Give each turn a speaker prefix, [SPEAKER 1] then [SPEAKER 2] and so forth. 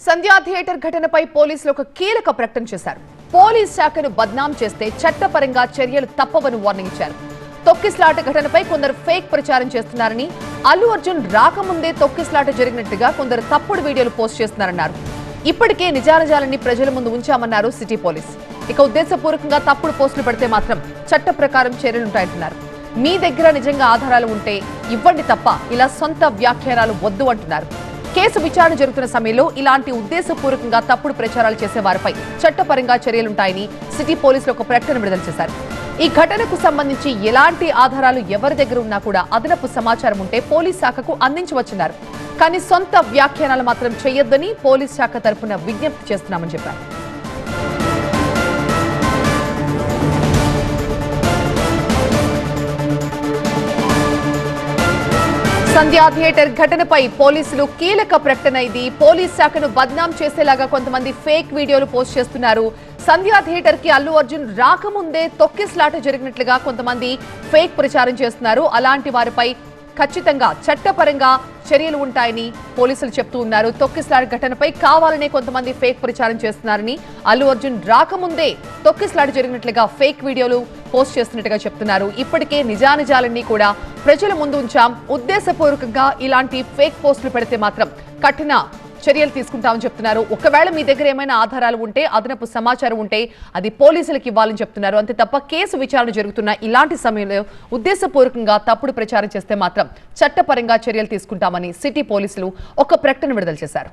[SPEAKER 1] సంధ్యా theatre ఘటనపై పోలీసులు ఒక కీలక ప్రకటన చేశారు. పోలీస్ శాఖను బద్నాం చేస్తే చట్టపరంగా చర్యలు తప్పవని వార్నింగ్ ఇచ్చారు. తొక్కిస్లాట ఘటనపై కొందరు ఫేక్ ప్రచారం చేస్తున్నారని, అల్లు అర్జున్ రాకముందే తొక్కిస్లాట జరిగినట్టుగా కొందరు తప్పుడు వీడియోలు పోస్ట్ చేస్తున్నారన్నారు. ఇప్పటికే నిజానిజాలని ప్రజల ముందు ఉంచామన్నారు సిటీ పోలీస్. ఇక ఉద్దేశపూర్వకంగా తప్పుడు పోస్టులు పెడితే మాత్రం చట్ట ప్రకారం చర్యలుంటాయంటున్నారు. మీ దగ్గర నిజంగా ఆధారాలు ఉంటే ఇవ్వండి తప్ప ఇలా సొంత వ్యాఖ్యానాలు వద్దు అంటున్నారు. కేసు విచారణ జరుగుతున్న సమయంలో ఇలాంటి ఉద్దేశపూర్వకంగా తప్పుడు ప్రచారాలు చేసే వారిపై చట్టపరంగా చర్యలుంటాయని సిటీ పోలీసులు ఒక ప్రకటన విడుదల చేశారు. ఈ ఘటనకు సంబంధించి ఎలాంటి ఆధారాలు ఎవరి దగ్గర ఉన్నా కూడా అదనపు సమాచారం ఉంటే పోలీస్ శాఖకు అందించవచ్చున్నారు. కానీ సొంత వ్యాఖ్యానాలు మాత్రం చేయొద్దని పోలీస్ శాఖ తరఫున విజ్ఞప్తి చేస్తున్నామని చెప్పారు. సంధ్యా థియేటర్ ఘటనపై పోలీసులు కీలక ప్రకటన ఇది. పోలీస్ శాఖను బద్నాం చేసేలాగా కొంతమంది ఫేక్ వీడియోలు పోస్ట్ చేస్తున్నారు. సంధ్యా థియేటర్ కి అల్లు అర్జున్ రాకముందే తొక్కిస్లాట జరిగినట్లుగా కొంతమంది ఫేక్ ప్రచారం చేస్తున్నారు. అలాంటి వారిపై ఖచ్చితంగా చట్టపరంగా చర్యలు ఉంటాయని పోలీసులు చెప్తూ ఉన్నారు. తొక్కిస్లాట ఘటనపై కావాలనే కొంతమంది ఫేక్ ప్రచారం చేస్తున్నారని, అల్లు అర్జున్ రాకముందే తొక్కిస్లాట జరిగినట్లుగా ఫేక్ వీడియోలు పోస్ట్ చేస్తున్నట్టుగా చెప్తున్నారు. ఇప్పటికే నిజానిజాలన్నీ కూడా ప్రజల ముందు ఉంచాం. ఉద్దేశపూర్వకంగా ఇలాంటి ఫేక్ పోస్టులు పెడితే మాత్రం కఠిన చర్యలు తీసుకుంటామని చెప్తున్నారు. ఒకవేళ మీ దగ్గర ఏమైనా ఆధారాలు ఉంటే, అదనపు సమాచారం ఉంటే అది పోలీసులకు ఇవ్వాలని చెప్తున్నారు. అంతే తప్ప కేసు విచారణ జరుగుతున్న ఇలాంటి సమయంలో ఉద్దేశపూర్వకంగా తప్పుడు ప్రచారం చేస్తే మాత్రం చట్టపరంగా చర్యలు తీసుకుంటామని సిటీ పోలీసులు ఒక ప్రకటన విడుదల చేశారు.